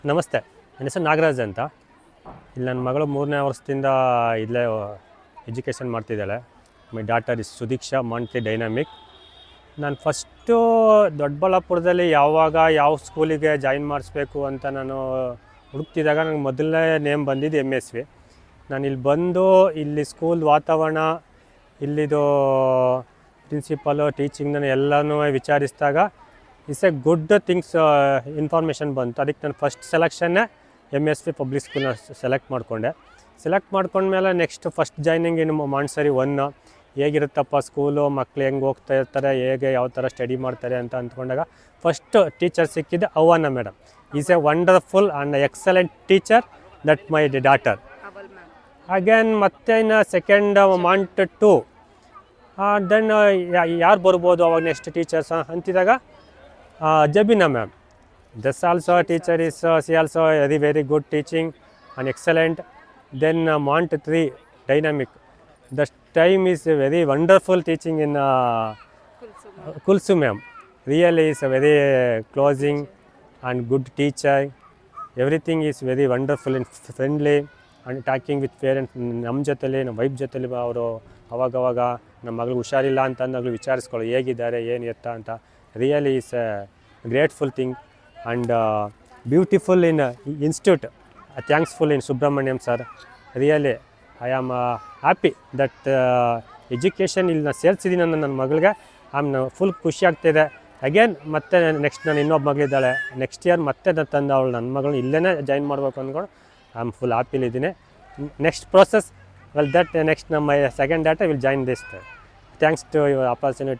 ನಮಸ್ತೆ, ನನ್ನ ಹೆಸರು ನಾಗರಾಜ್ ಅಂತ. ಇಲ್ಲಿ ನನ್ನ ಮಗಳು 3ನೇ ವರ್ಷದಿಂದ ಇಲ್ಲೇ ಎಜುಕೇಷನ್ ಮಾಡ್ತಿದ್ದಾಳೆ. My daughter is Sudiksha monthly dynamic. ನಾನು ಫಸ್ಟು ದೊಡ್ಡಬಳ್ಳಾಪುರದಲ್ಲಿ ಯಾವ ಸ್ಕೂಲಿಗೆ ಜಾಯಿನ್ ಮಾಡಿಸ್ಬೇಕು ಅಂತ ನಾನು ಹುಡುಕ್ತಿದ್ದಾಗ ನನಗೆ ಮೊದಲನೇ ನೇಮ್ ಬಂದಿದ್ದು MSV. ನಾನು ಇಲ್ಲಿ ಬಂದು ಇಲ್ಲಿ ಸ್ಕೂಲ್ ವಾತಾವರಣ, ಇಲ್ಲಿದು ಪ್ರಿನ್ಸಿಪಲು, ಟೀಚಿಂಗ್ನ ಎಲ್ಲನೂ ವಿಚಾರಿಸಿದಾಗ it's A good things information ಬಂತು. ಅದಕ್ಕೆ ನಾನು ಫಸ್ಟ್ ಸೆಲೆಕ್ಷನ್ನೇ MSV ಪಬ್ಲಿಕ್ ಸ್ಕೂಲ್ನ ಸೆಲೆಕ್ಟ್ ಮಾಡ್ಕೊಂಡ್ಮೇಲೆ ನೆಕ್ಸ್ಟ್ ಫಸ್ಟ್ ಜಾಯ್ನಿಂಗ್ ಇನ್ನು ಮಾಂಟ್ಸರಿ 1 ಹೇಗಿರುತ್ತಪ್ಪ ಸ್ಕೂಲು, ಮಕ್ಕಳು ಹೆಂಗೆ ಹೋಗ್ತಾ ಇರ್ತಾರೆ, ಯಾವ ಥರ ಸ್ಟಡಿ ಮಾಡ್ತಾರೆ ಅಂತ ಅಂದ್ಕೊಂಡಾಗ ಫಸ್ಟ್ ಟೀಚರ್ ಸಿಕ್ಕಿದ್ದು ಅವ್ವನ madam. Is a wonderful and excellent teacher that my daughter. Again ಮತ್ತೆ ಇನ್ನು ಸೆಕೆಂಡ್ ಮಾಂಟ್ 2 ದೆನ್ ಯಾರು ಬರ್ಬೋದು ಅವಾಗ ನೆಕ್ಸ್ಟ್ ಟೀಚರ್ಸ್ ಅಂತಿದಾಗ Jabeena ma'am. This also teacher is she also very good teaching and excellent. Then Mont 3 dynamic. The time is very wonderful teaching in Kulsu ma'am. Really is a very closing and good teacher. Everything is very wonderful and friendly and talking with parents. ನಮ್ಮ ಜೊತೆಲಿ ನಮ್ಮ wife ಜೊತೆಲಿ ಅವರು ಅವಾಗವಾಗ ನಮ್ಮ ಮಗಳು ಹುಷಾರಿಲ್ಲ ಅಂತ ಅಂದಾಗಲೂ ವಿಚಾರಿಸ್ಕೊಳ್ಳೋ ಹೇಗಿದ್ದಾರೆ ಏನು ಎತ್ತ ಅಂತ. Really is A grateful thing and beautiful in institute. Thankful in Subramaniam sir. Really I am happy that education ಇಲ್ಲಿ ಸೇರಿಸಿದ್ದೀನಿ ನನ್ನ ಮಗಳಿಗೆ. ಫುಲ್ ಖುಷಿ ಆಗ್ತಿದೆ. ಅಗೇನ್ ಮತ್ತೆ ನೆಕ್ಸ್ಟ್ ನಾನು ಇನ್ನೊಬ್ಬ ಮಗಳಿದ್ದಾಳೆ, ನೆಕ್ಸ್ಟ್ ಇಯರ್ ಮತ್ತೆ ನಾನು ತಂದು ಅವಳು ನನ್ನ ಮಗಳನ್ನ ಇಲ್ಲೇ ಜಾಯಿನ್ ಮಾಡಬೇಕು ಅಂದ್ಕೊಂಡು ಐ ಆಮ್ ಫುಲ್ ಹ್ಯಾಪಿಲಿದ್ದೀನಿ. ನೆಕ್ಸ್ಟ್ ಪ್ರೋಸೆಸ್ ದಟ್ ನೆಕ್ಸ್ಟ್ ನಮ್ಮ second daughter will join this. Thanks to your opportunity.